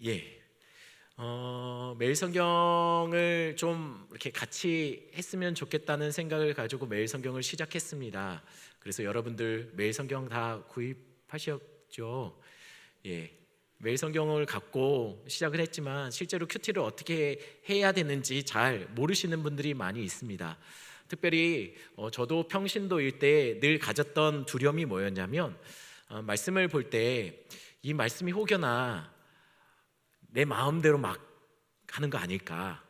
예. 매일 성경을 좀 이렇게 같이 했으면 좋겠다는 생각을 가지고 매일 성경을 시작했습니다. 그래서 여러분들 매일 성경 다 구입하셨죠? 예. 매일 성경을 갖고 시작을 했지만 실제로 큐티를 어떻게 해야 되는지 잘 모르시는 분들이 많이 있습니다. 특별히 저도 평신도일 때 늘 가졌던 두려움이 뭐였냐면 말씀을 볼 때 이 말씀이 혹여나 내 마음대로 막 하는 거 아닐까,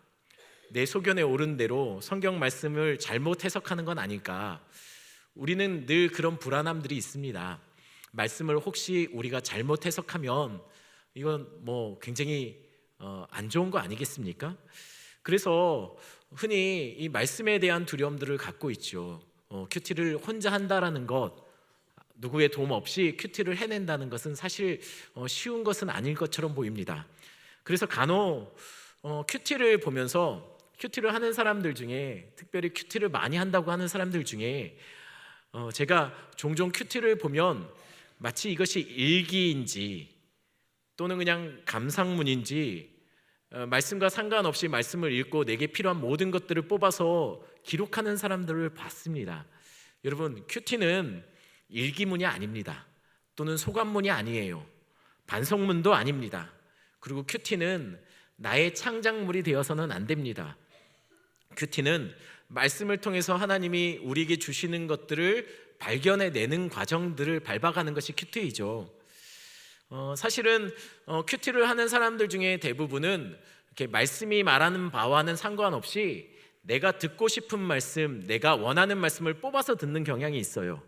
내 소견에 오른 대로 성경 말씀을 잘못 해석하는 건 아닐까. 우리는 늘 그런 불안함들이 있습니다. 말씀을 혹시 우리가 잘못 해석하면 이건 굉장히 안 좋은 거 아니겠습니까? 그래서 흔히 이 말씀에 대한 두려움들을 갖고 있죠. 큐티를 혼자 한다라는 것, 누구의 도움 없이 큐티를 해낸다는 것은 사실 쉬운 것은 아닐 것처럼 보입니다. 그래서 간혹 큐티를 보면서 큐티를 하는 사람들 중에, 특별히 큐티를 많이 한다고 하는 사람들 중에 제가 종종 큐티를 보면 마치 이것이 일기인지 또는 그냥 감상문인지 말씀과 상관없이 말씀을 읽고 내게 필요한 모든 것들을 뽑아서 기록하는 사람들을 봤습니다. 여러분, 큐티는 일기문이 아닙니다. 또는 소감문이 아니에요. 반성문도 아닙니다. 그리고 큐티는 나의 창작물이 되어서는 안 됩니다. 큐티는 말씀을 통해서 하나님이 우리에게 주시는 것들을 발견해내는 과정들을 밟아가는 것이 큐티이죠. 사실은 큐티를 하는 사람들 중에 대부분은 이렇게 말씀이 말하는 바와는 상관없이 내가 듣고 싶은 말씀, 내가 원하는 말씀을 뽑아서 듣는 경향이 있어요.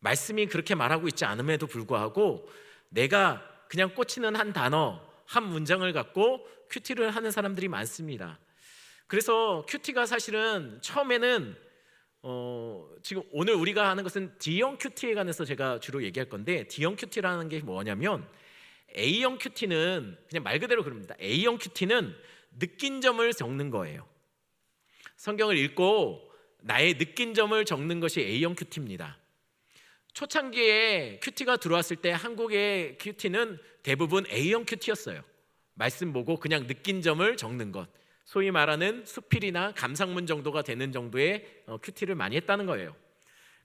말씀이 그렇게 말하고 있지 않음에도 불구하고 내가 그냥 꽂히는 한 단어, 한 문장을 갖고 큐티를 하는 사람들이 많습니다. 그래서 큐티가 사실은 처음에는 지금 오늘 우리가 하는 것은 D형 큐티에 관해서 제가 주로 얘기할 건데, D형 큐티라는 게 뭐냐면 A형 큐티는 그냥 말 그대로 그럽니다. A형 큐티는 느낀 점을 적는 거예요. 성경을 읽고 나의 느낀 점을 적는 것이 A형 큐티입니다. 초창기에 큐티가 들어왔을 때 한국의 큐티는 대부분 A형 큐티였어요. 말씀 보고 그냥 느낀 점을 적는 것, 소위 말하는 수필이나 감상문 정도가 되는 정도의 큐티를 많이 했다는 거예요.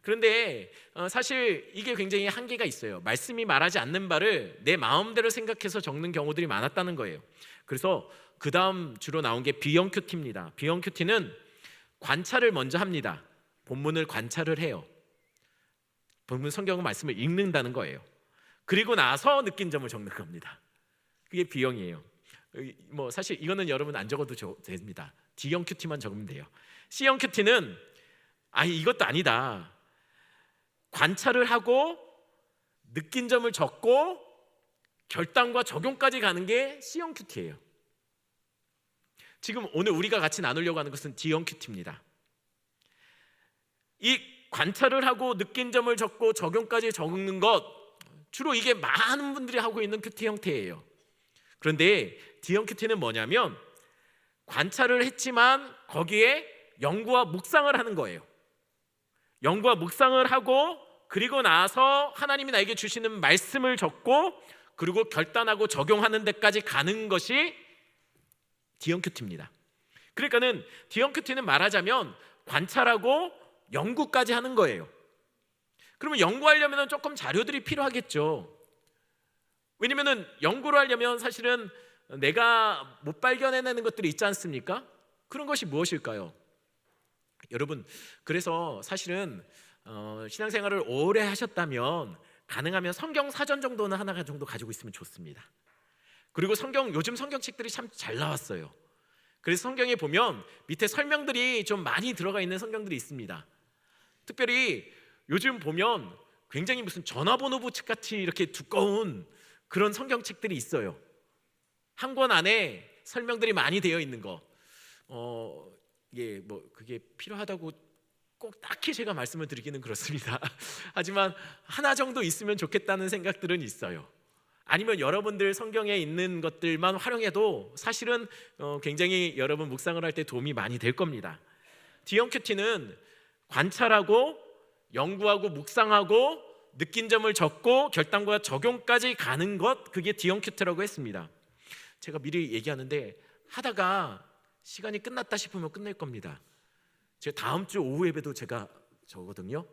그런데 사실 이게 굉장히 한계가 있어요. 말씀이 말하지 않는 바를 내 마음대로 생각해서 적는 경우들이 많았다는 거예요. 그래서 그 다음 주로 나온 게 B형 큐티입니다. B형 큐티는 관찰을 먼저 합니다. 본문을 관찰을 해요. 본문 성경 말씀을 읽는다는 거예요. 그리고 나서 느낀 점을 적는 겁니다. 그게 B형이에요. 사실 이거는 여러분 안 적어도 됩니다. D형 큐티만 적으면 돼요. C형 큐티는 이것도 아니다. 관찰을 하고 느낀 점을 적고 결단과 적용까지 가는 게 C형 큐티예요. 지금 오늘 우리가 같이 나누려고 하는 것은 D형 큐티입니다. 이 관찰을 하고 느낀 점을 적고 적용까지 적는 것, 주로 이게 많은 분들이 하고 있는 큐티 형태예요. 그런데 D형 큐티는 뭐냐면 관찰을 했지만 거기에 연구와 묵상을 하는 거예요. 연구와 묵상을 하고 그리고 나서 하나님이 나에게 주시는 말씀을 적고 그리고 결단하고 적용하는 데까지 가는 것이 D형 큐티입니다. 그러니까는 D형 큐티는 말하자면 관찰하고 연구까지 하는 거예요. 그러면 연구하려면 조금 자료들이 필요하겠죠. 왜냐면 연구를 하려면 사실은 내가 못 발견해내는 것들이 있지 않습니까? 그런 것이 무엇일까요? 여러분, 그래서 사실은 신앙생활을 오래 하셨다면 가능하면 성경 사전 정도는 하나 정도 가지고 있으면 좋습니다. 그리고 요즘 성경책들이 참 잘 나왔어요. 그래서 성경에 보면 밑에 설명들이 좀 많이 들어가 있는 성경들이 있습니다. 특별히 요즘 보면 굉장히 무슨 전화번호부 책같이 이렇게 두꺼운 그런 성경책들이 있어요. 한 권 안에 설명들이 많이 되어 있는 거. 그게 필요하다고 꼭 딱히 제가 말씀을 드리기는 그렇습니다. 하지만 하나 정도 있으면 좋겠다는 생각들은 있어요. 아니면 여러분들 성경에 있는 것들만 활용해도 사실은 굉장히 여러분 묵상을 할 때 도움이 많이 될 겁니다. D형 큐티는 관찰하고 연구하고 묵상하고 느낀 점을 적고 결단과 적용까지 가는 것, 그게 D형 큐티라고 했습니다. 제가 미리 얘기하는데 하다가 시간이 끝났다 싶으면 끝낼 겁니다. 제가 다음 주 오후 예배도 제가 저거든요.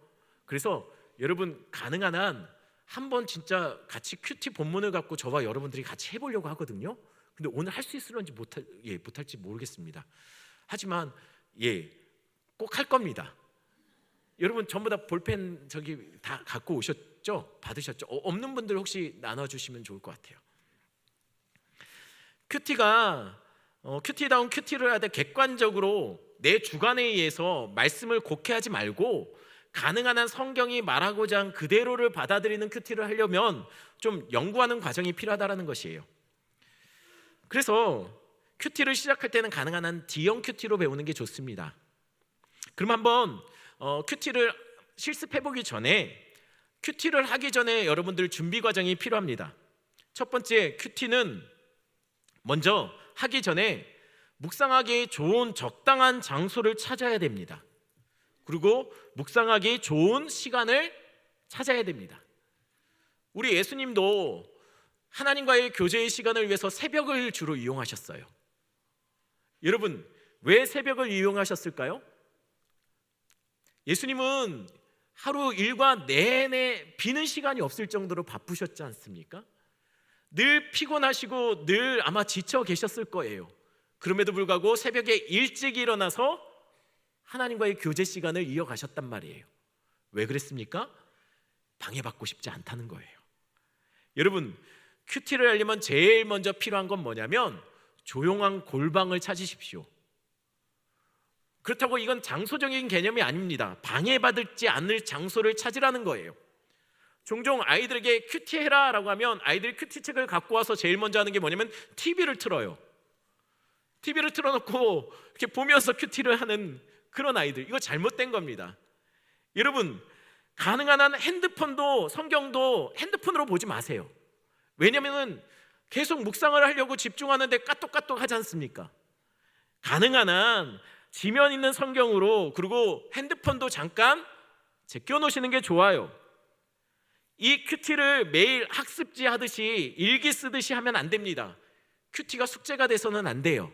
그래서 여러분 가능한 한 한번 진짜 같이 큐티 본문을 갖고 저와 여러분들이 같이 해보려고 하거든요. 근데 오늘 할 수 있을런지 못할지 모르겠습니다. 하지만 꼭 할 겁니다. 여러분 전부 다 볼펜 저기 다 갖고 오셨죠? 받으셨죠? 없는 분들 혹시 나눠주시면 좋을 것 같아요. 큐티다운 큐티를 하되 객관적으로 내 주관에 의해서 말씀을 곡해하지 말고 가능한 한 성경이 말하고자 한 그대로를 받아들이는 큐티를 하려면 좀 연구하는 과정이 필요하다는 것이에요. 그래서 큐티를 시작할 때는 가능한 한 D형 큐티로 배우는 게 좋습니다. 그럼 한번 큐티를 실습해보기 전에 큐티를 하기 전에 여러분들 준비 과정이 필요합니다. 첫 번째, 큐티는 먼저 하기 전에 묵상하기 좋은 적당한 장소를 찾아야 됩니다. 그리고 묵상하기 좋은 시간을 찾아야 됩니다. 우리 예수님도 하나님과의 교제의 시간을 위해서 새벽을 주로 이용하셨어요. 여러분, 왜 새벽을 이용하셨을까요? 예수님은 하루 일과 내내 비는 시간이 없을 정도로 바쁘셨지 않습니까? 늘 피곤하시고 늘 아마 지쳐 계셨을 거예요. 그럼에도 불구하고 새벽에 일찍 일어나서 하나님과의 교제 시간을 이어가셨단 말이에요. 왜 그랬습니까? 방해받고 싶지 않다는 거예요. 여러분, 큐티를 하려면 제일 먼저 필요한 건 뭐냐면 조용한 골방을 찾으십시오. 그렇다고 이건 장소적인 개념이 아닙니다. 방해받지 않을 장소를 찾으라는 거예요. 종종 아이들에게 큐티해라 라고 하면 아이들이 큐티책을 갖고 와서 제일 먼저 하는 게 뭐냐면 TV를 틀어요. TV를 틀어놓고 이렇게 보면서 큐티를 하는 그런 아이들, 이거 잘못된 겁니다. 여러분, 가능한 한 핸드폰도 성경도 핸드폰으로 보지 마세요. 왜냐하면 계속 묵상을 하려고 집중하는데 까똑까똑 하지 않습니까? 가능한 한 지면 있는 성경으로, 그리고 핸드폰도 잠깐 제껴 놓으시는 게 좋아요. 이 큐티를 매일 학습지 하듯이 일기 쓰듯이 하면 안 됩니다. 큐티가 숙제가 돼서는 안 돼요.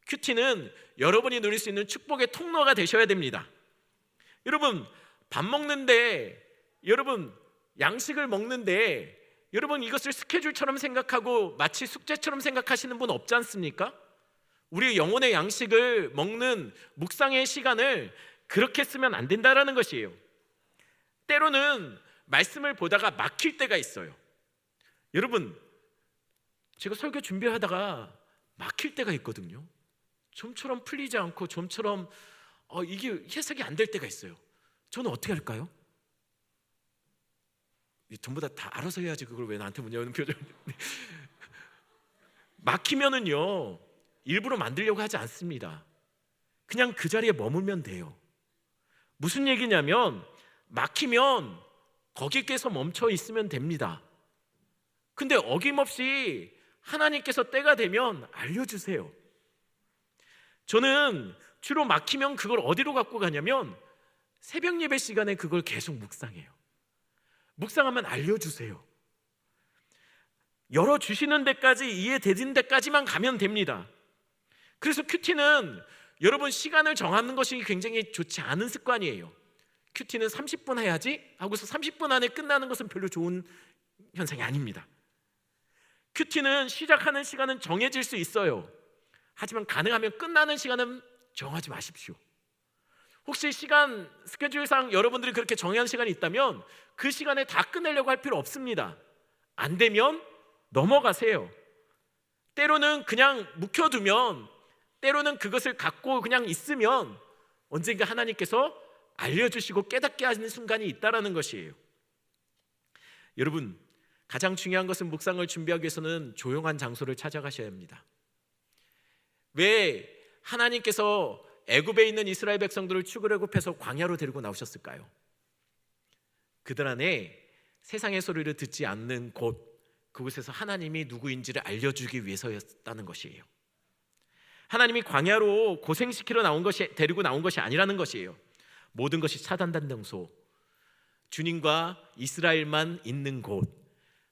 큐티는 여러분이 누릴 수 있는 축복의 통로가 되셔야 됩니다. 여러분, 밥 먹는데, 여러분 양식을 먹는데 여러분 이것을 스케줄처럼 생각하고 마치 숙제처럼 생각하시는 분 없지 않습니까? 우리 영혼의 양식을 먹는 묵상의 시간을 그렇게 쓰면 안 된다라는 것이에요. 때로는 말씀을 보다가 막힐 때가 있어요. 여러분, 제가 설교 준비하다가 막힐 때가 있거든요. 좀처럼 풀리지 않고 좀처럼 이게 해석이 안 될 때가 있어요. 저는 어떻게 할까요? 전부 다 알아서 해야지 그걸 왜 나한테 묻냐는 표정. 막히면은요 일부러 만들려고 하지 않습니다. 그냥 그 자리에 머물면 돼요. 무슨 얘기냐면 막히면 거기께서 멈춰 있으면 됩니다. 근데 어김없이 하나님께서 때가 되면 알려주세요. 저는 주로 막히면 그걸 어디로 갖고 가냐면 새벽 예배 시간에 그걸 계속 묵상해요. 묵상하면 알려주세요. 열어주시는 데까지, 이해되는 데까지만 가면 됩니다. 그래서 큐티는 여러분 시간을 정하는 것이 굉장히 좋지 않은 습관이에요. 큐티는 30분 해야지 하고서 30분 안에 끝나는 것은 별로 좋은 현상이 아닙니다. 큐티는 시작하는 시간은 정해질 수 있어요. 하지만 가능하면 끝나는 시간은 정하지 마십시오. 혹시 시간 스케줄상 여러분들이 그렇게 정한 시간이 있다면 그 시간에 다 끝내려고 할 필요 없습니다. 안 되면 넘어가세요. 때로는 그냥 묵혀두면, 때로는 그것을 갖고 그냥 있으면 언젠가 하나님께서 알려주시고 깨닫게 하시는 순간이 있다라는 것이에요. 여러분, 가장 중요한 것은 묵상을 준비하기 위해서는 조용한 장소를 찾아가셔야 합니다. 왜 하나님께서 애굽에 있는 이스라엘 백성들을 출애굽해서 광야로 데리고 나오셨을까요? 그들 안에 세상의 소리를 듣지 않는 곳, 그곳에서 하나님이 누구인지를 알려주기 위해서였다는 것이에요. 하나님이 광야로 고생시키러 데리고 나온 것이 아니라는 것이에요. 모든 것이 차단된 장소, 주님과 이스라엘만 있는 곳,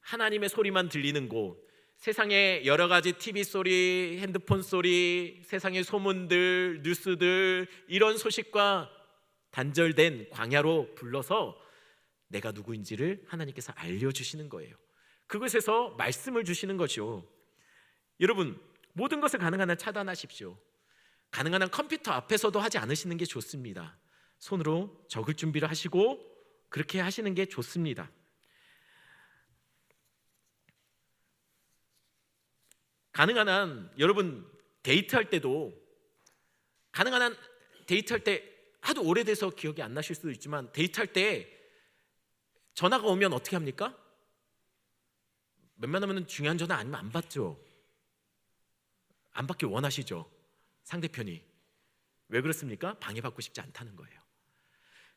하나님의 소리만 들리는 곳, 세상의 여러 가지 TV 소리, 핸드폰 소리, 세상의 소문들, 뉴스들, 이런 소식과 단절된 광야로 불러서 내가 누구인지를 하나님께서 알려주시는 거예요. 그것에서 말씀을 주시는 거죠. 여러분, 모든 것을 가능한 한 차단하십시오. 가능한 한 컴퓨터 앞에서도 하지 않으시는 게 좋습니다. 손으로 적을 준비를 하시고 그렇게 하시는 게 좋습니다. 가능한 한 여러분 데이트할 때도 가능한 한 데이트할 때 하도 오래돼서 기억이 안 나실 수도 있지만 데이트할 때 전화가 오면 어떻게 합니까? 웬만하면 중요한 전화 아니면 안 받죠. 안 받길 원하시죠. 상대편이. 왜 그렇습니까? 방해받고 싶지 않다는 거예요.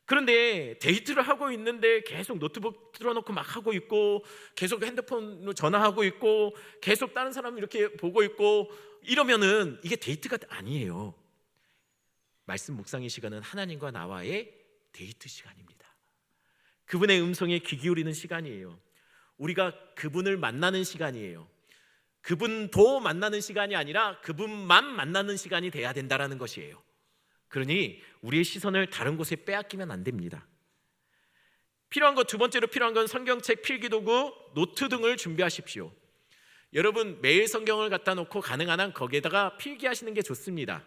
그런데 데이트를 하고 있는데 계속 노트북 틀어놓고 막 하고 있고 계속 핸드폰으로 전화하고 있고 계속 다른 사람 이렇게 보고 있고 이러면은 이게 데이트가 아니에요. 말씀 묵상의 시간은 하나님과 나와의 데이트 시간입니다. 그분의 음성에 귀 기울이는 시간이에요. 우리가 그분을 만나는 시간이에요. 그분도 만나는 시간이 아니라 그분만 만나는 시간이 돼야 된다는 것이에요. 그러니 우리의 시선을 다른 곳에 빼앗기면 안 됩니다. 필요한 것, 두 번째로 필요한 건 성경책, 필기도구, 노트 등을 준비하십시오. 여러분 매일 성경을 갖다 놓고 가능한 한 거기에다가 필기하시는 게 좋습니다.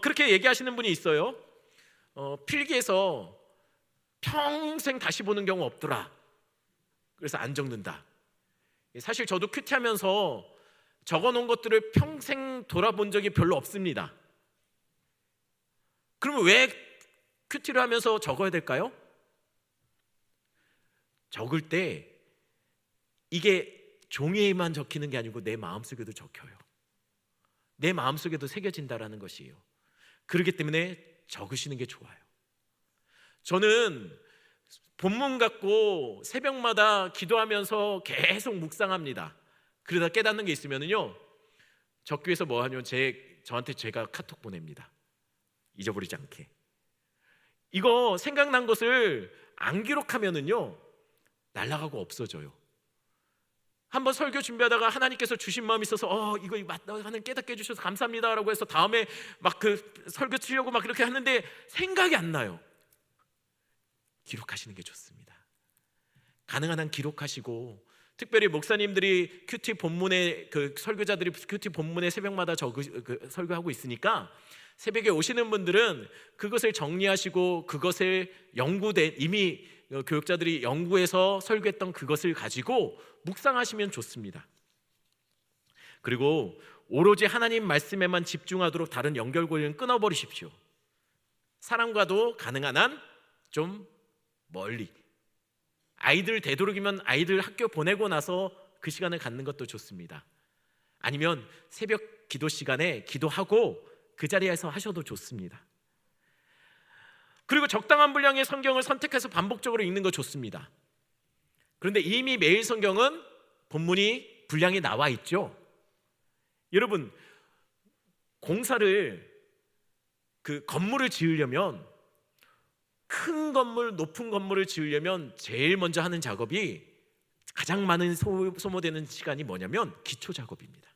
그렇게 얘기하시는 분이 있어요. 필기해서 평생 다시 보는 경우 없더라. 그래서 안 적는다. 사실 저도 큐티하면서 적어놓은 것들을 평생 돌아본 적이 별로 없습니다. 그러면 왜 큐티를 하면서 적어야 될까요? 적을 때 이게 종이에만 적히는 게 아니고 내 마음속에도 적혀요. 내 마음속에도 새겨진다라는 것이에요. 그렇기 때문에 적으시는 게 좋아요. 저는 본문 갖고 새벽마다 기도하면서 계속 묵상합니다. 그러다 깨닫는 게 있으면요, 적기 위해서 뭐 하냐면 저한테 제가 카톡 보냅니다. 잊어버리지 않게. 이거 생각난 것을 안 기록하면은요 날아가고 없어져요. 한번 설교 준비하다가 하나님께서 주신 마음이 있어서 이거 맞다 하는 깨닫게 해주셔서 감사합니다라고 해서 다음에 막 그 설교 치려고 막 이렇게 하는데 생각이 안 나요. 기록하시는 게 좋습니다. 가능한 한 기록하시고, 특별히 목사님들이 큐티 본문에 그 설교자들이 큐티 본문에 새벽마다 설교하고 있으니까 새벽에 오시는 분들은 그것을 정리하시고 그것을 연구된 이미 교육자들이 연구해서 설교했던 그것을 가지고 묵상하시면 좋습니다. 그리고 오로지 하나님 말씀에만 집중하도록 다른 연결고리는 끊어버리십시오. 사람과도 가능한 한 좀 멀리. 아이들 되도록이면 아이들 학교 보내고 나서 그 시간을 갖는 것도 좋습니다. 아니면 새벽 기도 시간에 기도하고 그 자리에서 하셔도 좋습니다. 그리고 적당한 분량의 성경을 선택해서 반복적으로 읽는 거 좋습니다. 그런데 이미 매일 성경은 본문이 분량이 나와 있죠. 여러분, 공사를 그 건물을 지으려면, 큰 건물, 높은 건물을 지으려면 제일 먼저 하는 작업이, 가장 많은 소모되는 시간이 뭐냐면 기초 작업입니다.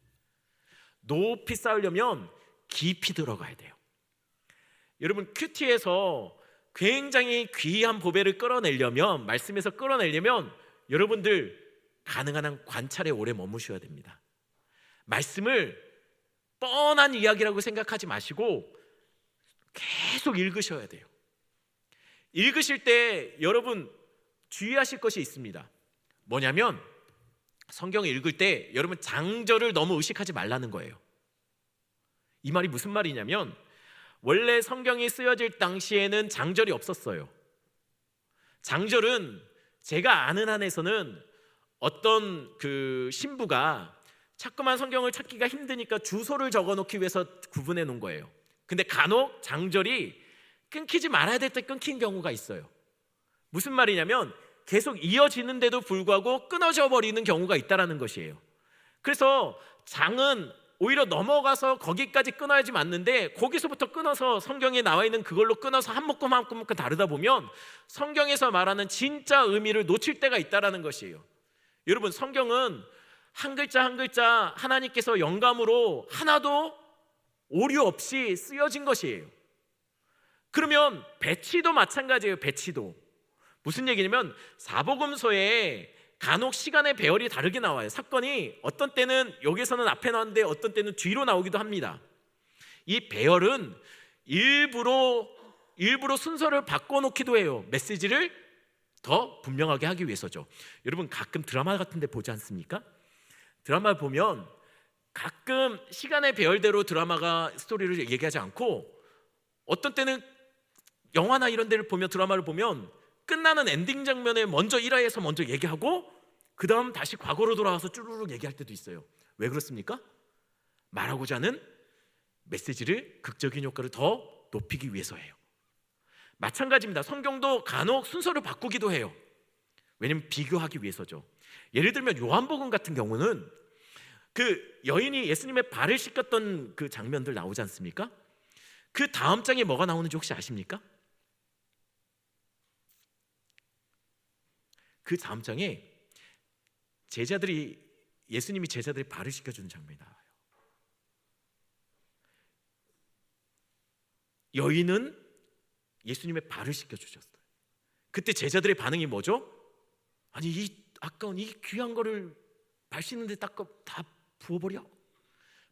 높이 쌓으려면 깊이 들어가야 돼요. 여러분, 큐티에서 굉장히 귀한 보배를 끌어내려면, 말씀에서 끌어내려면 여러분들 가능한 한 관찰에 오래 머무셔야 됩니다. 말씀을 뻔한 이야기라고 생각하지 마시고 계속 읽으셔야 돼요. 읽으실 때 여러분 주의하실 것이 있습니다. 뭐냐면 성경을 읽을 때 여러분 장절을 너무 의식하지 말라는 거예요. 이 말이 무슨 말이냐면, 원래 성경이 쓰여질 당시에는 장절이 없었어요. 장절은 제가 아는 한에서는 어떤 그 신부가 자꾸만 성경을 찾기가 힘드니까 주소를 적어놓기 위해서 구분해 놓은 거예요. 근데 간혹 장절이 끊기지 말아야 될 때 끊긴 경우가 있어요. 무슨 말이냐면 계속 이어지는데도 불구하고 끊어져 버리는 경우가 있다는 것이에요. 그래서 장은 오히려 넘어가서 거기까지 끊어야지 맞는데, 거기서부터 끊어서 성경에 나와 있는 그걸로 끊어서 한 묶음 한 묶음 다르다 보면 성경에서 말하는 진짜 의미를 놓칠 때가 있다는 것이에요. 여러분, 성경은 한 글자 한 글자 하나님께서 영감으로 하나도 오류 없이 쓰여진 것이에요. 그러면 배치도 마찬가지예요. 배치도 무슨 얘기냐면 사복음서에 간혹 시간의 배열이 다르게 나와요. 사건이 어떤 때는 여기서는 앞에 나왔는데 어떤 때는 뒤로 나오기도 합니다. 이 배열은 일부러 순서를 바꿔놓기도 해요. 메시지를 더 분명하게 하기 위해서죠. 여러분 가끔 드라마 같은 데 보지 않습니까? 드라마 보면 가끔 시간의 배열대로 드라마가 스토리를 얘기하지 않고 어떤 때는 영화나 이런 데를 보면 드라마를 보면 끝나는 엔딩 장면에 먼저 1화에서 먼저 얘기하고 그 다음 다시 과거로 돌아와서 쭈루룩 얘기할 때도 있어요. 왜 그렇습니까? 말하고자 하는 메시지를 극적인 효과를 더 높이기 위해서예요. 마찬가지입니다. 성경도 간혹 순서를 바꾸기도 해요. 왜냐하면 비교하기 위해서죠. 예를 들면 요한복음 같은 경우는 그 여인이 예수님의 발을 씻겼던 그 장면들 나오지 않습니까? 그 다음 장에 뭐가 나오는지 혹시 아십니까? 그 다음 장에 예수님이 제자들이 발을 씻겨주는 장면이 나와요. 여인은 예수님의 발을 씻겨주셨어요. 그때 제자들의 반응이 뭐죠? 아니 이 아까운 이 귀한 거를 발 씻는데 다 부어버려?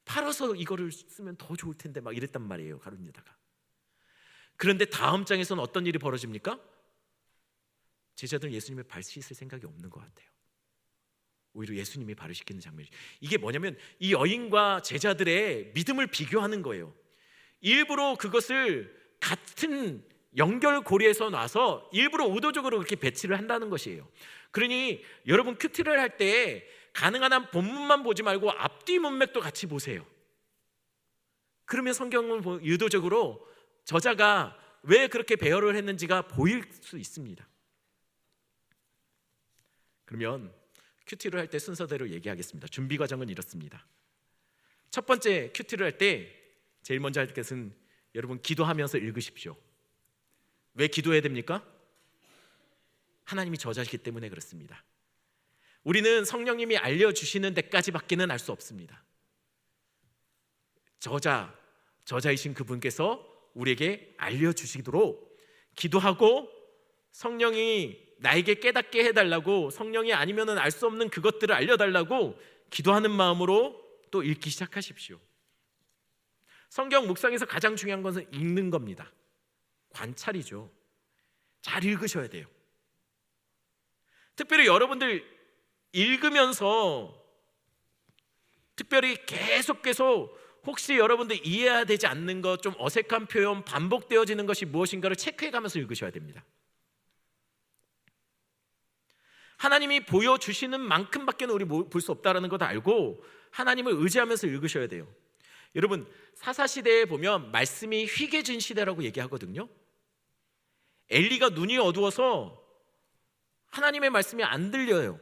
팔아서 이거를 쓰면 더 좋을 텐데 막 이랬단 말이에요. 가룟유다가. 그런데 다음 장에서는 어떤 일이 벌어집니까? 제자들은 예수님의 발 씻을 생각이 없는 것 같아요. 오히려 예수님이 발을 씻기는 장면이. 이게 뭐냐면 이 여인과 제자들의 믿음을 비교하는 거예요. 일부러 그것을 같은 연결고리에서 놔서 일부러 의도적으로 그렇게 배치를 한다는 것이에요. 그러니 여러분 큐티를 할 때 가능한 한 본문만 보지 말고 앞뒤 문맥도 같이 보세요. 그러면 성경은 의도적으로 저자가 왜 그렇게 배열을 했는지가 보일 수 있습니다. 그러면 큐티를 할 때 순서대로 얘기하겠습니다. 준비 과정은 이렇습니다. 첫 번째 큐티를 할 때 제일 먼저 할 것은 여러분 기도하면서 읽으십시오. 왜 기도해야 됩니까? 하나님이 저자시기 때문에 그렇습니다. 우리는 성령님이 알려주시는 데까지밖에는 알 수 없습니다. 저자이신 그분께서 우리에게 알려주시도록 기도하고 성령이 나에게 깨닫게 해달라고, 성령이 아니면 알 수 없는 그것들을 알려달라고 기도하는 마음으로 또 읽기 시작하십시오. 성경 묵상에서 가장 중요한 것은 읽는 겁니다. 관찰이죠. 잘 읽으셔야 돼요. 특별히 여러분들 읽으면서 특별히 계속 혹시 여러분들 이해해야 되지 않는 것, 좀 어색한 표현, 반복되어지는 것이 무엇인가를 체크해가면서 읽으셔야 됩니다. 하나님이 보여주시는 만큼밖에 우리 볼 수 없다는 것 알고 하나님을 의지하면서 읽으셔야 돼요. 여러분 사사시대에 보면 말씀이 희게진 시대라고 얘기하거든요. 엘리가 눈이 어두워서 하나님의 말씀이 안 들려요.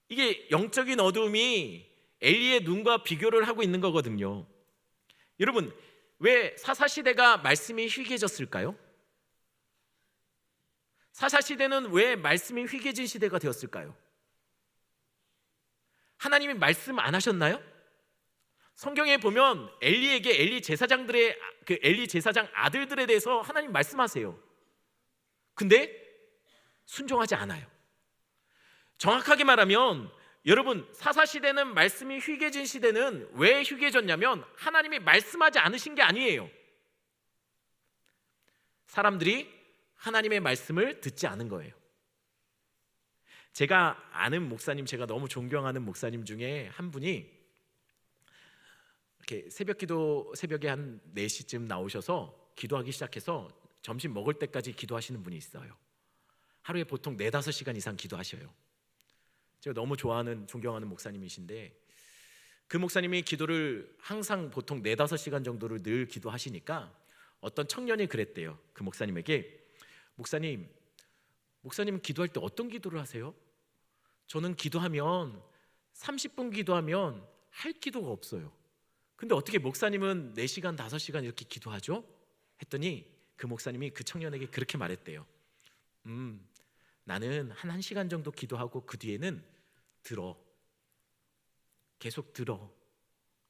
이게 영적인 어두움이 엘리의 눈과 비교를 하고 있는 거거든요. 여러분 왜 사사시대가 말씀이 희게졌을까요? 사사시대는 왜 말씀이 희게진 시대가 되었을까요? 하나님이 말씀 안 하셨나요? 성경에 보면 엘리 제사장 아들들에 대해서 하나님 말씀하세요. 근데 순종하지 않아요. 정확하게 말하면 여러분 사사시대는 말씀이 희게진 시대는 왜 희게졌냐면 하나님이 말씀하지 않으신 게 아니에요. 사람들이 하나님의 말씀을 듣지 않은 거예요. 제가 아는 목사님, 제가 너무 존경하는 목사님 중에 한 분이 이렇게 새벽에 한 4시쯤 나오셔서 기도하기 시작해서 점심 먹을 때까지 기도하시는 분이 있어요. 하루에 보통 4-5시간 이상 기도하셔요. 제가 너무 좋아하는 존경하는 목사님이신데 그 목사님이 기도를 항상 보통 4-5시간 정도를 늘 기도하시니까 어떤 청년이 그랬대요. 그 목사님에게 목사님은 기도할 때 어떤 기도를 하세요? 저는 기도하면 30분 기도하면 할 기도가 없어요. 근데 어떻게 목사님은 4시간, 5시간 이렇게 기도하죠? 했더니 그 목사님이 그 청년에게 그렇게 말했대요. 나는 한 1시간 정도 기도하고 그 뒤에는 들어. 계속 들어.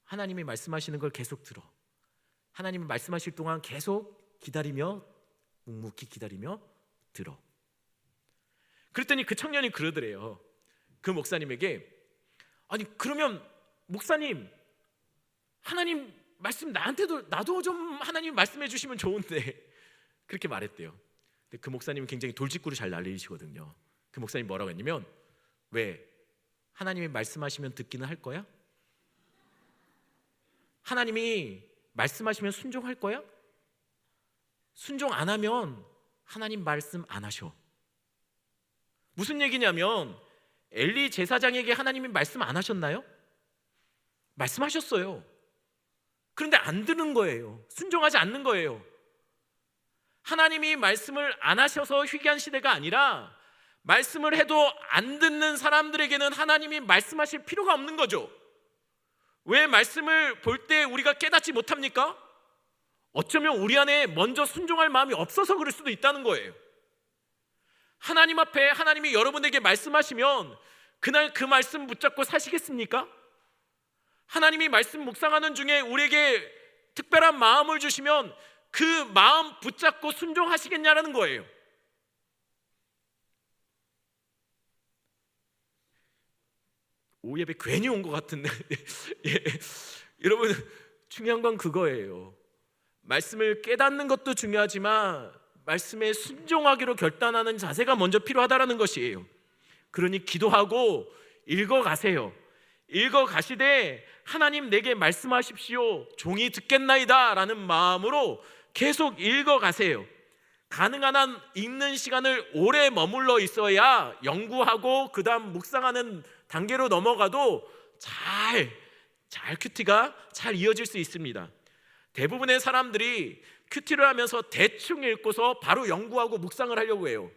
하나님이 말씀하시는 걸 계속 들어. 하나님이 말씀하실 동안 계속 기다리며, 묵묵히 기다리며 들어. 그랬더니 그 청년이 그러더래요. 그 목사님에게, 아니 그러면 목사님, 하나님 말씀 나도 좀 하나님 말씀해 주시면 좋은데, 그렇게 말했대요. 근데 그 목사님은 굉장히 돌직구를 잘 날리시거든요. 그 목사님 뭐라고 했냐면, 왜? 하나님이 말씀하시면 듣기는 할 거야? 하나님이 말씀하시면 순종할 거야? 순종 안 하면 하나님 말씀 안 하셔. 무슨 얘기냐면, 엘리 제사장에게 하나님이 말씀 안 하셨나요? 말씀하셨어요. 그런데 안 듣는 거예요. 순종하지 않는 거예요. 하나님이 말씀을 안 하셔서 회개한 시대가 아니라, 말씀을 해도 안 듣는 사람들에게는 하나님이 말씀하실 필요가 없는 거죠. 왜 말씀을 볼 때 우리가 깨닫지 못합니까? 어쩌면 우리 안에 먼저 순종할 마음이 없어서 그럴 수도 있다는 거예요. 하나님 앞에 하나님이 여러분에게 말씀하시면 그날 그 말씀 붙잡고 사시겠습니까? 하나님이 말씀 묵상하는 중에 우리에게 특별한 마음을 주시면 그 마음 붙잡고 순종하시겠냐라는 거예요. 오예배 괜히 온 것 같은데 예. 여러분, 중요한 건 그거예요. 말씀을 깨닫는 것도 중요하지만 말씀에 순종하기로 결단하는 자세가 먼저 필요하다는 것이에요. 그러니 기도하고 읽어가세요. 읽어가시되 하나님 내게 말씀하십시오, 종이 듣겠나이다 라는 마음으로 계속 읽어가세요. 가능한 한 읽는 시간을 오래 머물러 있어야 연구하고 그 다음 묵상하는 단계로 넘어가도 잘 큐티가 잘 이어질 수 있습니다. 대부분의 사람들이 큐티를 하면서 대충 읽고서 바로 연구하고 묵상을 하려고 해요.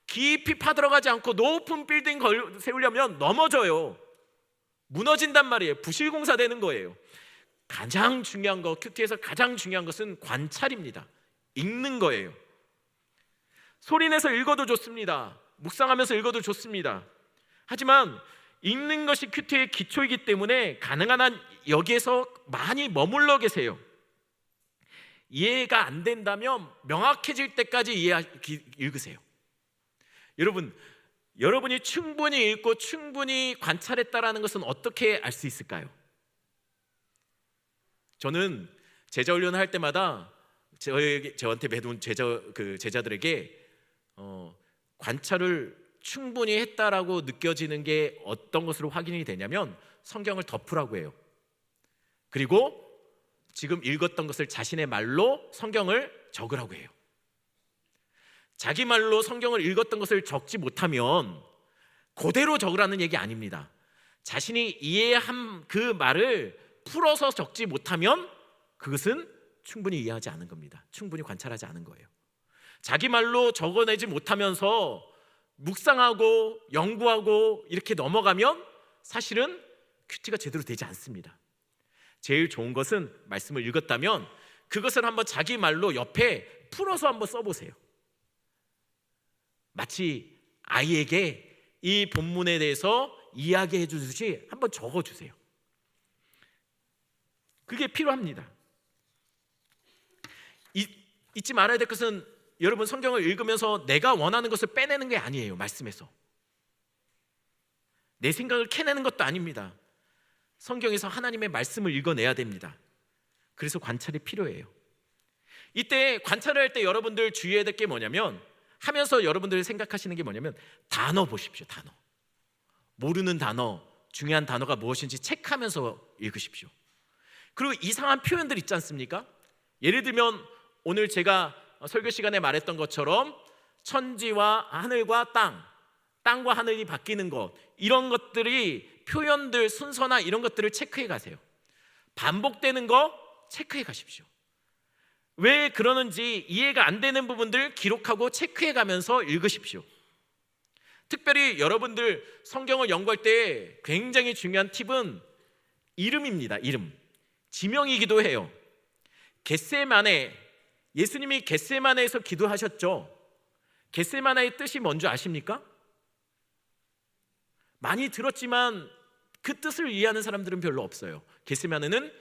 깊이 파들어가지 않고 높은 빌딩 세우려면 넘어져요. 무너진단 말이에요. 부실공사 되는 거예요. 가장 중요한 거, 큐티에서 가장 중요한 것은 관찰입니다. 읽는 거예요. 소리내서 읽어도 좋습니다. 묵상하면서 읽어도 좋습니다. 하지만 읽는 것이 큐티의 기초이기 때문에 가능한 한 여기에서 많이 머물러 계세요. 이해가 안 된다면 명확해질 때까지 읽으세요. 여러분이 충분히 읽고 충분히 관찰했다라는 것은 어떻게 알 수 있을까요? 저는 제자 훈련을 할 때마다 저한테 배운 제자들에게 관찰을 충분히 했다라고 느껴지는 게 어떤 것으로 확인이 되냐면, 성경을 덮으라고 해요. 그리고 지금 읽었던 것을 자신의 말로 성경을 적으라고 해요. 자기 말로 성경을 읽었던 것을 적지 못하면 그대로 적으라는 얘기 아닙니다. 자신이 이해한 그 말을 풀어서 적지 못하면 그것은 충분히 이해하지 않은 겁니다. 충분히 관찰하지 않은 거예요. 자기 말로 적어내지 못하면서 묵상하고 연구하고 이렇게 넘어가면 사실은 큐티가 제대로 되지 않습니다. 제일 좋은 것은 말씀을 읽었다면 그것을 한번 자기 말로 옆에 풀어서 한번 써보세요. 마치 아이에게 이 본문에 대해서 이야기해 주듯이 한번 적어주세요. 그게 필요합니다. 잊지 말아야 될 것은, 여러분 성경을 읽으면서 내가 원하는 것을 빼내는 게 아니에요. 말씀에서 내 생각을 캐내는 것도 아닙니다. 성경에서 하나님의 말씀을 읽어내야 됩니다. 그래서 관찰이 필요해요. 이때 관찰을 할 때 여러분들 주의해야 될 게 뭐냐면, 하면서 여러분들이 생각하시는 게 뭐냐면, 단어 보십시오. 단어, 모르는 단어, 중요한 단어가 무엇인지 체크하면서 읽으십시오. 그리고 이상한 표현들 있지 않습니까? 예를 들면 오늘 제가 설교 시간에 말했던 것처럼 천지와 하늘과 땅과 하늘이 바뀌는 것, 이런 것들이 표현들 순서나 이런 것들을 체크해 가세요. 반복되는 거 체크해 가십시오. 왜 그러는지 이해가 안 되는 부분들 기록하고 체크해 가면서 읽으십시오. 특별히 여러분들 성경을 연구할 때 굉장히 중요한 팁은 이름입니다. 이름, 지명이기도 해요. 예수님이 겟세마네에서 기도하셨죠. 겟세마네의 뜻이 뭔지 아십니까? 많이 들었지만 그 뜻을 이해하는 사람들은 별로 없어요. 겟세마네는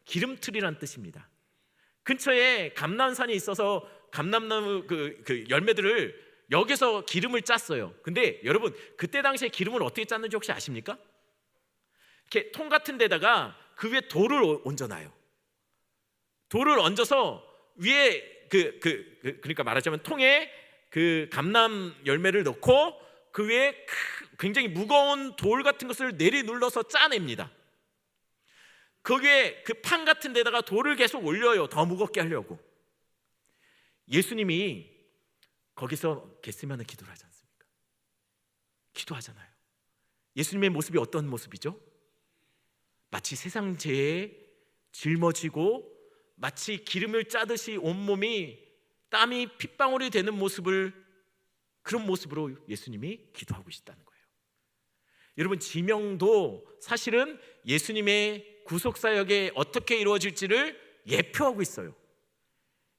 기름틀이란 뜻입니다. 근처에 감람산이 있어서 감람나무 그 열매들을 여기서 기름을 짰어요. 근데 여러분, 그때 당시에 기름을 어떻게 짰는지 혹시 아십니까? 이렇게 통 같은 데다가 그 위에 돌을 얹어놔요. 돌을 얹어서 위에 그러니까 말하자면 통에 그 감람 열매를 넣고 그 위에 굉장히 무거운 돌 같은 것을 내리눌러서 짜냅니다. 거기에 그 판 같은 데다가 돌을 계속 올려요. 더 무겁게 하려고. 예수님이 거기서 겟세마네 기도를 하지 않습니까? 기도하잖아요. 예수님의 모습이 어떤 모습이죠? 마치 세상 죄에 짊어지고 마치 기름을 짜듯이 온몸이 땀이 핏방울이 되는 그런 모습으로 예수님이 기도하고 계시다는 거예요. 여러분, 지명도 사실은 예수님의 구속사역에 어떻게 이루어질지를 예표하고 있어요.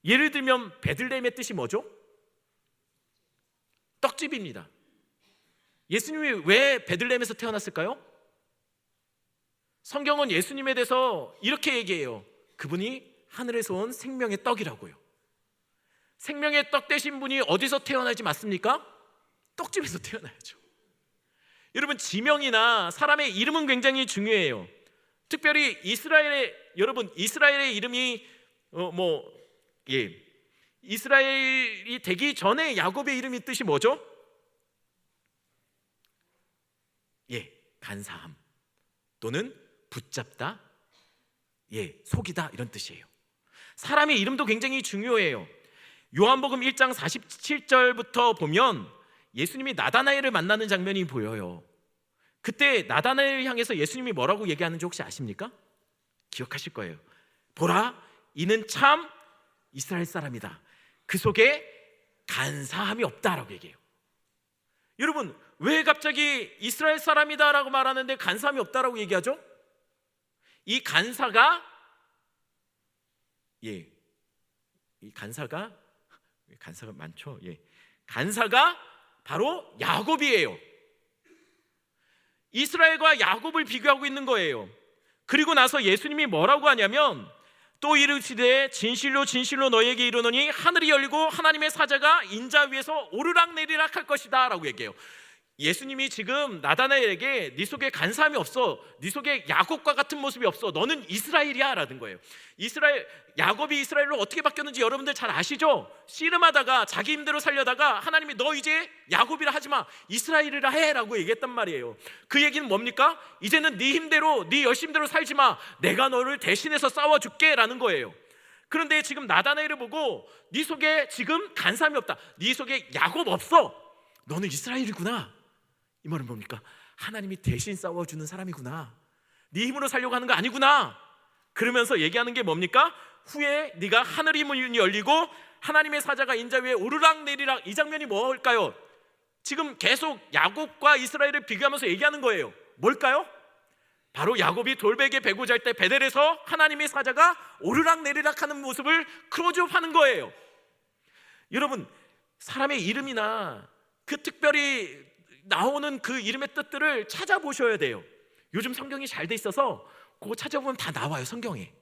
예를 들면 베들레헴의 뜻이 뭐죠? 떡집입니다. 예수님이 왜 베들레헴에서 태어났을까요? 성경은 예수님에 대해서 이렇게 얘기해요. 그분이 하늘에서 온 생명의 떡이라고요. 생명의 떡 되신 분이 어디서 태어나지 맞습니까? 떡집에서 태어나야죠. 여러분, 지명이나 사람의 이름은 굉장히 중요해요. 특별히 이스라엘의 이름이 이스라엘이 되기 전에 야곱의 이름이 뜻이 뭐죠? 간사함 또는 붙잡다, 속이다, 이런 뜻이에요. 사람의 이름도 굉장히 중요해요. 요한복음 1장 47절부터 보면 예수님이 나다나엘을 만나는 장면이 보여요. 그때 나다나엘을 향해서 예수님이 뭐라고 얘기하는지 혹시 아십니까? 기억하실 거예요. 보라, 이는 참 이스라엘 사람이다. 그 속에 간사함이 없다라고 얘기해요. 여러분, 왜 갑자기 이스라엘 사람이다라고 말하는데 간사함이 없다라고 얘기하죠? 이 간사가 간사가 많죠. 간사가 바로 야곱이에요. 이스라엘과 야곱을 비교하고 있는 거예요. 그리고 나서 예수님이 뭐라고 하냐면, 또 이르시되 진실로 진실로 너희에게 이르노니 하늘이 열리고 하나님의 사자가 인자 위에서 오르락내리락 할 것이다 라고 얘기해요. 예수님이 지금 나다나엘에게 네 속에 간사함이 없어, 네 속에 야곱과 같은 모습이 없어, 너는 이스라엘이야 라는 거예요. 야곱이 이스라엘로 어떻게 바뀌었는지 여러분들 잘 아시죠? 씨름하다가 자기 힘대로 살려다가 하나님이 너 이제 야곱이라 하지마, 이스라엘이라 해 라고 얘기했단 말이에요. 그 얘기는 뭡니까? 이제는 네 힘대로, 네 열심대로 살지마, 내가 너를 대신해서 싸워줄게 라는 거예요. 그런데 지금 나다나엘을 보고 네 속에 지금 간사함이 없다, 네 속에 야곱 없어, 너는 이스라엘이구나. 이 말은 뭡니까? 하나님이 대신 싸워주는 사람이구나. 네 힘으로 살려고 하는 거 아니구나. 그러면서 얘기하는 게 뭡니까? 후에 네가 하늘이 문이 열리고 하나님의 사자가 인자 위에 오르락내리락, 이 장면이 뭘까요? 지금 계속 야곱과 이스라엘을 비교하면서 얘기하는 거예요. 뭘까요? 바로 야곱이 돌베개 베고 잘 때 베델에서 하나님의 사자가 오르락내리락 하는 모습을 크로즈업하는 거예요. 여러분, 사람의 이름이나 그 특별히 나오는 그 이름의 뜻들을 찾아보셔야 돼요. 요즘 성경이 잘 돼 있어서 그거 찾아보면 다 나와요, 성경에.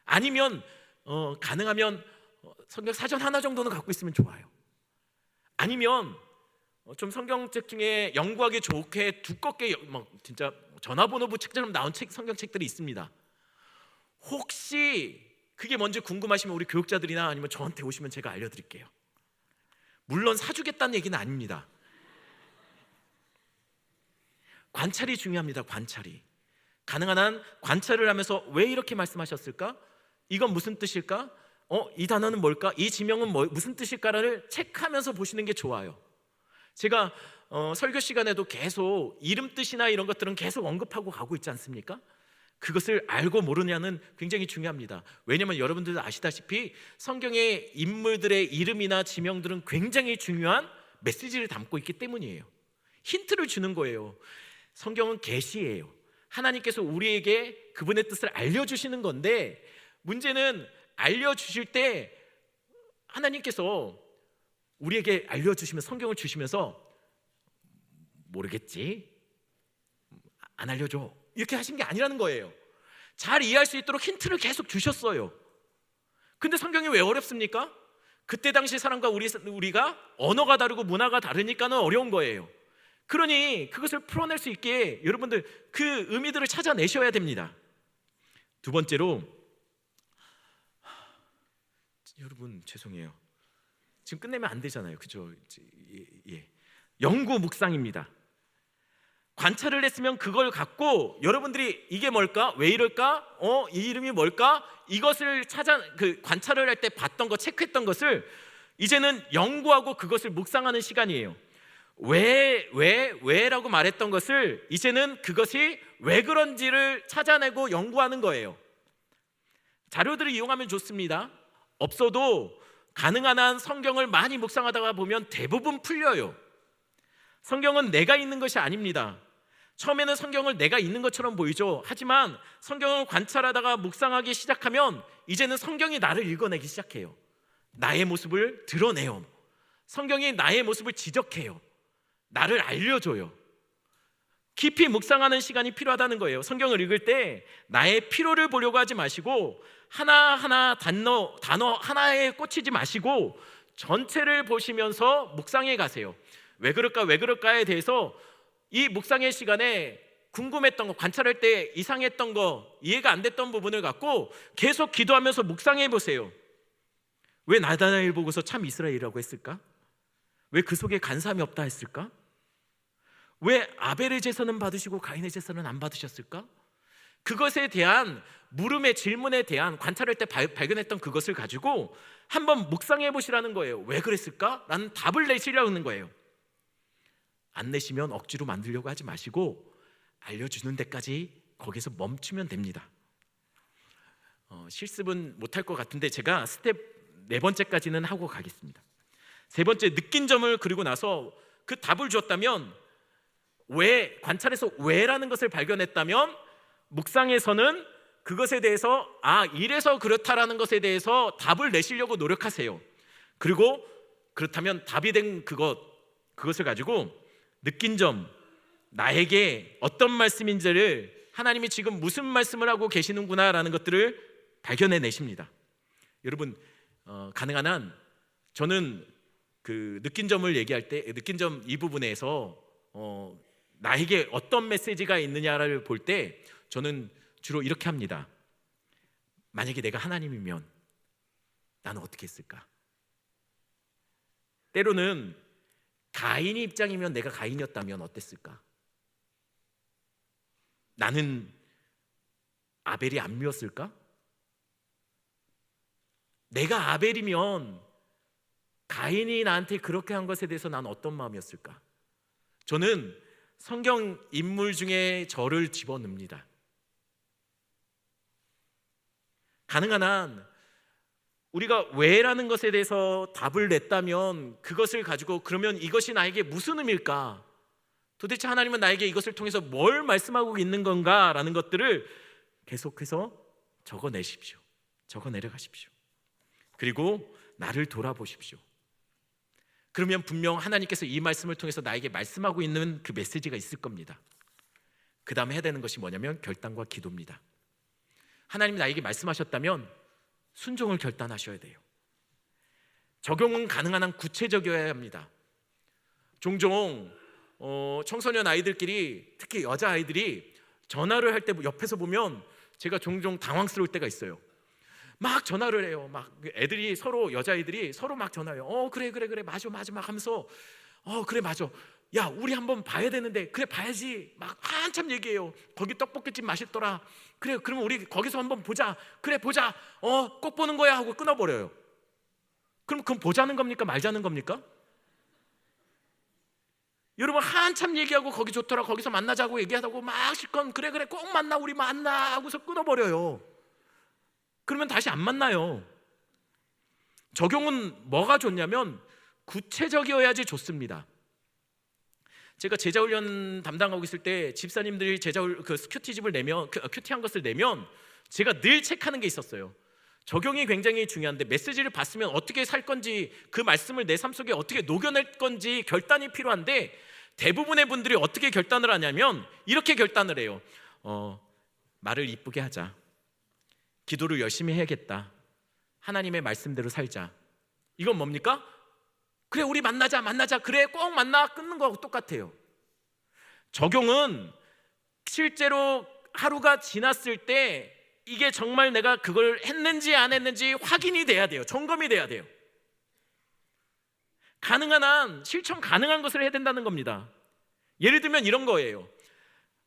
아니면 가능하면 성경 사전 하나 정도는 갖고 있으면 좋아요. 아니면 좀 성경책 중에 연구하기 좋게 두껍게 진짜 전화번호부 책처럼 나온 성경책들이 있습니다. 혹시 그게 뭔지 궁금하시면 우리 교육자들이나 아니면 저한테 오시면 제가 알려드릴게요. 물론 사주겠다는 얘기는 아닙니다. 관찰이 중요합니다. 관찰이. 가능한 한 관찰을 하면서 왜 이렇게 말씀하셨을까? 이건 무슨 뜻일까? 이 단어는 뭘까? 이 지명은 무슨 뜻일까를 체크하면서 보시는 게 좋아요. 제가 설교 시간에도 계속 이름 뜻이나 이런 것들은 계속 언급하고 가고 있지 않습니까? 그것을 알고 모르냐는 굉장히 중요합니다. 왜냐하면 여러분들도 아시다시피 성경의 인물들의 이름이나 지명들은 굉장히 중요한 메시지를 담고 있기 때문이에요. 힌트를 주는 거예요. 성경은 계시예요. 하나님께서 우리에게 그분의 뜻을 알려주시는 건데, 문제는 알려주실 때 하나님께서 우리에게 알려주시면, 성경을 주시면서 모르겠지, 안 알려줘 이렇게 하신 게 아니라는 거예요. 잘 이해할 수 있도록 힌트를 계속 주셨어요. 근데 성경이 왜 어렵습니까? 그때 당시 사람과 우리가 언어가 다르고 문화가 다르니까는 어려운 거예요. 그러니 그것을 풀어낼 수 있게 여러분들 그 의미들을 찾아내셔야 됩니다. 두 번째로, 여러분 죄송해요. 지금 끝내면 안 되잖아요. 그죠? 예. 연구 묵상입니다. 관찰을 했으면 그걸 갖고 여러분들이 이게 뭘까? 왜 이럴까? 이 이름이 뭘까? 이것을 관찰을 할 때 봤던 거, 체크했던 것을 이제는 연구하고 그것을 묵상하는 시간이에요. 왜라고 말했던 것을 이제는 그것이 왜 그런지를 찾아내고 연구하는 거예요. 자료들을 이용하면 좋습니다. 없어도 가능한 한 성경을 많이 묵상하다가 보면 대부분 풀려요. 성경은 내가 있는 것이 아닙니다. 처음에는 성경을 내가 있는 것처럼 보이죠. 하지만 성경을 관찰하다가 묵상하기 시작하면 이제는 성경이 나를 읽어내기 시작해요. 나의 모습을 드러내요. 성경이 나의 모습을 지적해요. 나를 알려줘요. 깊이 묵상하는 시간이 필요하다는 거예요. 성경을 읽을 때 나의 피로를 보려고 하지 마시고 하나하나 단어 하나에 꽂히지 마시고 전체를 보시면서 묵상해 가세요. 왜 그럴까에 대해서 이 묵상의 시간에 궁금했던 거, 관찰할 때 이상했던 거, 이해가 안 됐던 부분을 갖고 계속 기도하면서 묵상해 보세요. 왜 나다나엘 보고서 참 이스라엘이라고 했을까? 왜 그 속에 간사함이 없다 했을까? 왜 아벨의 제사는 받으시고 가인의 제사는 안 받으셨을까? 그것에 대한 물음의 질문에 대한 관찰할 때 발견했던 그것을 가지고 한번 묵상해 보시라는 거예요. 왜 그랬을까? 라는 답을 내시려는 거예요. 안 내시면 억지로 만들려고 하지 마시고 알려주는 데까지 거기서 멈추면 됩니다. 실습은 못할 것 같은데 제가 스텝 4번째까지는 하고 가겠습니다. 3번째, 느낀 점을 그리고 나서 그 답을 주었다면, 왜, 관찰해서 왜라는 것을 발견했다면 묵상에서는 그것에 대해서 이래서 그렇다라는 것에 대해서 답을 내시려고 노력하세요. 그리고 그렇다면 답이 된 그것을 가지고 느낀 점, 나에게 어떤 말씀인지를 하나님이 지금 무슨 말씀을 하고 계시는구나라는 것들을 발견해 내십니다. 여러분, 가능한 한 저는 그 느낀 점을 얘기할 때 느낀 점 이 부분에서 나에게 어떤 메시지가 있느냐를 볼 때 저는 주로 이렇게 합니다. 만약에 내가 하나님이면 나는 어떻게 했을까? 때로는 가인의 입장이면 내가 가인이었다면 어땠을까? 나는 아벨이 안 미웠을까? 내가 아벨이면 가인이 나한테 그렇게 한 것에 대해서 난 어떤 마음이었을까? 저는 성경 인물 중에 저를 집어넣습니다. 가능한 한 우리가 왜라는 것에 대해서 답을 냈다면 그것을 가지고 그러면 이것이 나에게 무슨 의미일까? 도대체 하나님은 나에게 이것을 통해서 뭘 말씀하고 있는 건가? 라는 것들을 계속해서 적어내십시오. 적어내려가십시오. 그리고 나를 돌아보십시오. 그러면 분명 하나님께서 이 말씀을 통해서 나에게 말씀하고 있는 그 메시지가 있을 겁니다. 그 다음에 해야 되는 것이 뭐냐면 결단과 기도입니다. 하나님이 나에게 말씀하셨다면 순종을 결단하셔야 돼요. 적용은 가능한 한 구체적이어야 합니다. 종종 청소년 아이들끼리, 특히 여자아이들이 전화를 할 때 옆에서 보면 제가 종종 당황스러울 때가 있어요. 막 전화를 해요. 막 애들이 서로, 여자아이들이 서로 막 전화해요. 그래 맞아 막 하면서 그래 맞아, 야 우리 한번 봐야 되는데, 그래 봐야지, 막 한참 얘기해요. 거기 떡볶이집 맛있더라. 그래 그러면 우리 거기서 한번 보자. 그래 보자. 꼭 보는 거야 하고 끊어버려요. 그럼 그건 보자는 겁니까 말자는 겁니까? 여러분, 한참 얘기하고 거기 좋더라, 거기서 만나자고 얘기하다고 막 실컷 그래 꼭 만나, 우리 만나 하고서 끊어버려요. 그러면 다시 안 만나요. 적용은 뭐가 좋냐면 구체적이어야지 좋습니다. 제가 제자훈련 담당하고 있을 때 집사님들이 큐티집을 내면, 큐티한 것을 내면 제가 늘 체크하는 게 있었어요. 적용이 굉장히 중요한데 메시지를 봤으면 어떻게 살 건지, 그 말씀을 내 삶 속에 어떻게 녹여낼 건지 결단이 필요한데, 대부분의 분들이 어떻게 결단을 하냐면 이렇게 결단을 해요. 말을 이쁘게 하자, 기도를 열심히 해야겠다, 하나님의 말씀대로 살자. 이건 뭡니까? 그래, 우리 만나자, 그래, 꼭 만나, 끊는 거하고 똑같아요. 적용은 실제로 하루가 지났을 때 이게 정말 내가 그걸 했는지 안 했는지 확인이 돼야 돼요. 점검이 돼야 돼요. 가능한 한 실천 가능한 것을 해야 된다는 겁니다. 예를 들면 이런 거예요.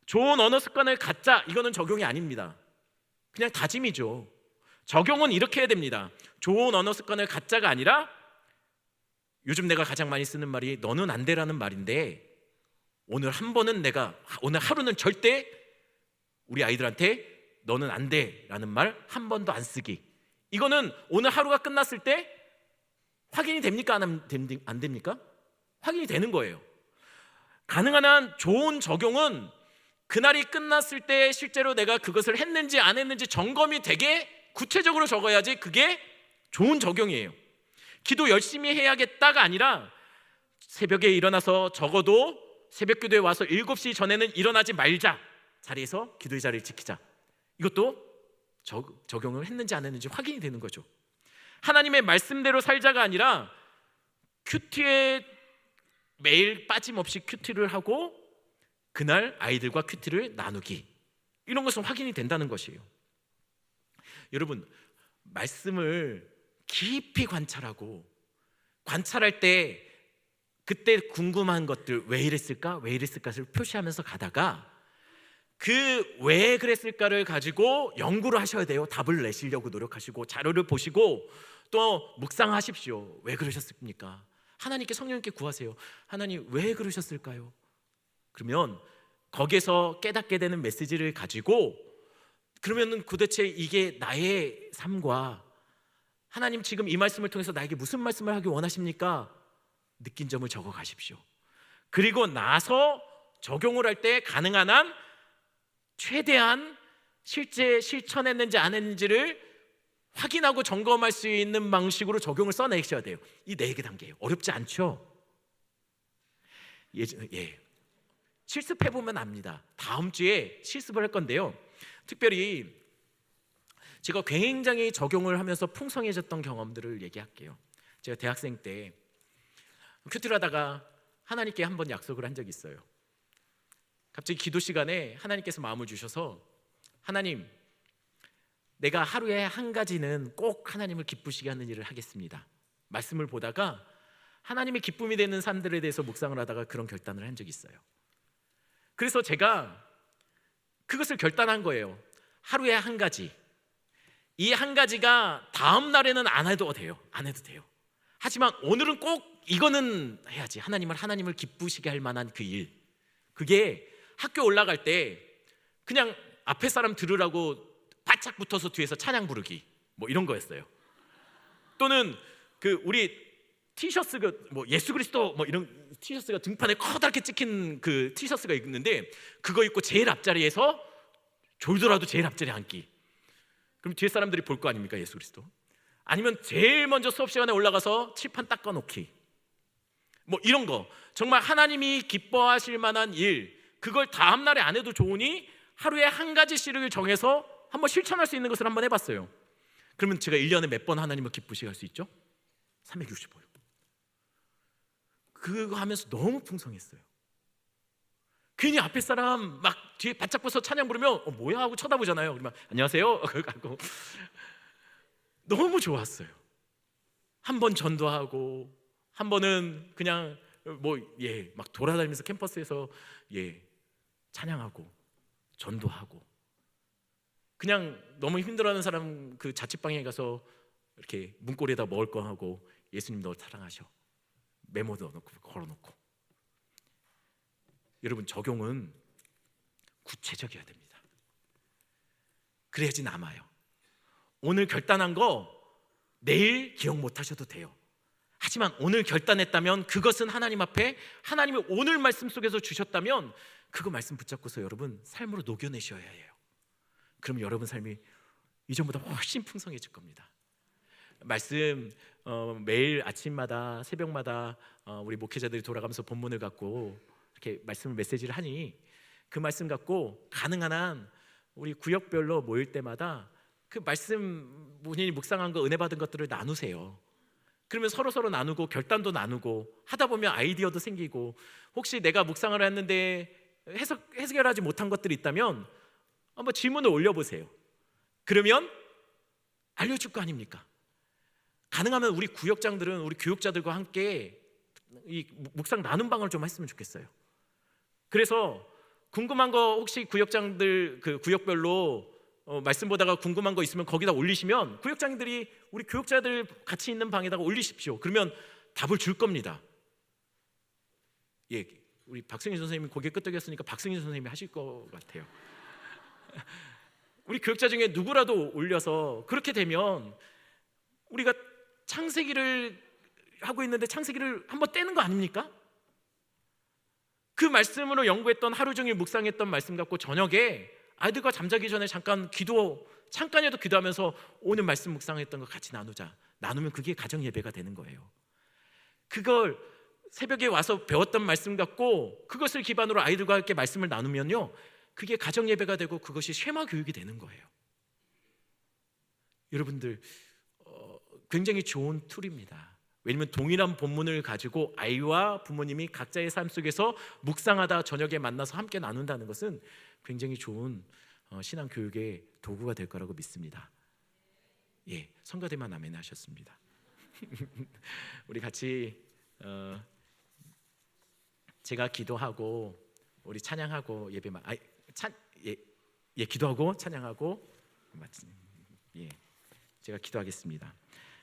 좋은 언어 습관을 갖자, 이거는 적용이 아닙니다. 그냥 다짐이죠. 적용은 이렇게 해야 됩니다. 좋은 언어 습관을 갖자가 아니라, 요즘 내가 가장 많이 쓰는 말이 너는 안 돼라는 말인데, 오늘 하루는 절대 우리 아이들한테 너는 안 돼라는 말 한 번도 안 쓰기. 이거는 오늘 하루가 끝났을 때 확인이 됩니까? 안 됩니까? 확인이 되는 거예요. 가능한 한 좋은 적용은 그날이 끝났을 때 실제로 내가 그것을 했는지 안 했는지 점검이 되게 구체적으로 적어야지 그게 좋은 적용이에요. 기도 열심히 해야겠다가 아니라 새벽에 일어나서 적어도 새벽기도에 와서 7시 전에는 일어나지 말자, 자리에서 기도의 자리를 지키자. 이것도 적용을 했는지 안 했는지 확인이 되는 거죠. 하나님의 말씀대로 살자가 아니라 큐티에 매일 빠짐없이 큐티를 하고 그날 아이들과 큐티를 나누기, 이런 것은 확인이 된다는 것이에요. 여러분, 말씀을 깊이 관찰할 때 그때 궁금한 것들, 왜 이랬을까를 표시하면서 가다가 그 왜 그랬을까를 가지고 연구를 하셔야 돼요. 답을 내시려고 노력하시고 자료를 보시고 또 묵상하십시오. 왜 그러셨습니까? 하나님께, 성령님께 구하세요. 하나님, 왜 그러셨을까요? 그러면 거기에서 깨닫게 되는 메시지를 가지고, 그러면은 도대체 이게 나의 삶과 하나님 지금 이 말씀을 통해서 나에게 무슨 말씀을 하기 원하십니까? 느낀 점을 적어 가십시오. 그리고 나서 적용을 할 때 가능한 한 최대한 실제 실천했는지 안 했는지를 확인하고 점검할 수 있는 방식으로 적용을 써내셔야 돼요. 이 4개 단계예요. 어렵지 않죠? 실습해보면 압니다. 다음 주에 실습을 할 건데요, 특별히 제가 굉장히 적용을 하면서 풍성해졌던 경험들을 얘기할게요. 제가 대학생 때 큐티를 하다가 하나님께 한번 약속을 한 적이 있어요. 갑자기 기도 시간에 하나님께서 마음을 주셔서, 하나님, 내가 하루에 한 가지는 꼭 하나님을 기쁘시게 하는 일을 하겠습니다. 말씀을 보다가 하나님의 기쁨이 되는 삶들에 대해서 묵상을 하다가 그런 결단을 한 적이 있어요. 그래서 제가 그것을 결단한 거예요. 하루에 한 가지, 이 한 가지가 다음 날에는 안 해도 돼요. 하지만 오늘은 꼭 이거는 해야지. 하나님을 기쁘시게 할 만한 그 일. 그게 학교 올라갈 때 그냥 앞에 사람 들으라고 바짝 붙어서 뒤에서 찬양 부르기, 뭐 이런 거였어요. 또는 그 우리 티셔츠가 뭐 예수 그리스도 뭐 이런 티셔츠가 등판에 커다랗게 찍힌 그 티셔츠가 있는데, 그거 입고 제일 앞자리에서 졸더라도 제일 앞자리에 앉기. 그럼 뒤에 사람들이 볼 거 아닙니까, 예수 그리스도? 아니면 제일 먼저 수업 시간에 올라가서 칠판 닦아놓기, 뭐 이런 거. 정말 하나님이 기뻐하실 만한 일, 그걸 다음 날에 안 해도 좋으니 하루에 한 가지씩을 정해서 한번 실천할 수 있는 것을 한번 해봤어요. 그러면 제가 1년에 몇 번 하나님을 기쁘시게 할 수 있죠? 365일. 그거 하면서 너무 풍성했어요. 괜히 앞에 사람 막 뒤에 바짝 벗어 찬양 부르면 뭐야 하고 쳐다보잖아요. 그러면 안녕하세요 하고 너무 좋았어요. 한 번 전도하고, 한 번은 그냥 막 돌아다니면서 캠퍼스에서 찬양하고 전도하고, 그냥 너무 힘들어하는 사람 그 자취방에 가서 이렇게 문고리에다 먹을 거 하고, 예수님 너 사랑하셔, 메모도 넣고 걸어놓고. 여러분, 적용은 구체적이어야 됩니다. 그래야지 남아요. 오늘 결단한 거 내일 기억 못 하셔도 돼요. 하지만 오늘 결단했다면 그것은 하나님 앞에, 하나님이 오늘 말씀 속에서 주셨다면 그거 말씀 붙잡고서 여러분 삶으로 녹여내셔야 해요. 그럼 여러분 삶이 이전보다 훨씬 풍성해질 겁니다. 말씀 매일 아침마다 새벽마다 우리 목회자들이 돌아가면서 본문을 갖고 이렇게 말씀을 메시지를 하니 그 말씀 갖고 가능한 한 우리 구역별로 모일 때마다 그 말씀 본인이 묵상한 거 은혜 받은 것들을 나누세요. 그러면 서로 나누고 결단도 나누고 하다 보면 아이디어도 생기고 혹시 내가 묵상을 했는데 해결하지 못한 것들이 있다면 한번 질문을 올려보세요. 그러면 알려줄 거 아닙니까? 가능하면 우리 구역장들은 우리 교육자들과 함께 이 묵상 나눔 방을 좀 했으면 좋겠어요. 그래서 궁금한 거 혹시 구역장들 그 구역별로 말씀 보다가 궁금한 거 있으면 거기다 올리시면 구역장들이 우리 교육자들 같이 있는 방에다가 올리십시오. 그러면 답을 줄 겁니다. 예, 우리 박승희 선생님이 고개 끄덕였으니까 박승희 선생님이 하실 것 같아요. 우리 교육자 중에 누구라도 올려서 그렇게 되면 우리가 창세기를 하고 있는데 창세기를 한번 떼는 거 아닙니까? 그 말씀으로 연구했던 하루 종일 묵상했던 말씀 갖고 저녁에 아이들과 잠자기 전에 잠깐이라도 기도하면서 오늘 말씀 묵상했던 거 같이 나누자. 나누면 그게 가정 예배가 되는 거예요. 그걸 새벽에 와서 배웠던 말씀 갖고 그것을 기반으로 아이들과 함께 말씀을 나누면요, 그게 가정 예배가 되고 그것이 쉐마 교육이 되는 거예요. 여러분들 굉장히 좋은 툴입니다. 왜냐하면 동일한 본문을 가지고 아이와 부모님이 각자의 삶 속에서 묵상하다 저녁에 만나서 함께 나눈다는 것은 굉장히 좋은 신앙 교육의 도구가 될 거라고 믿습니다. 예, 성가대만 아멘 하셨습니다. 우리 같이 제가 기도하고 우리 찬양하고 기도하고 찬양하고 제가 기도하겠습니다.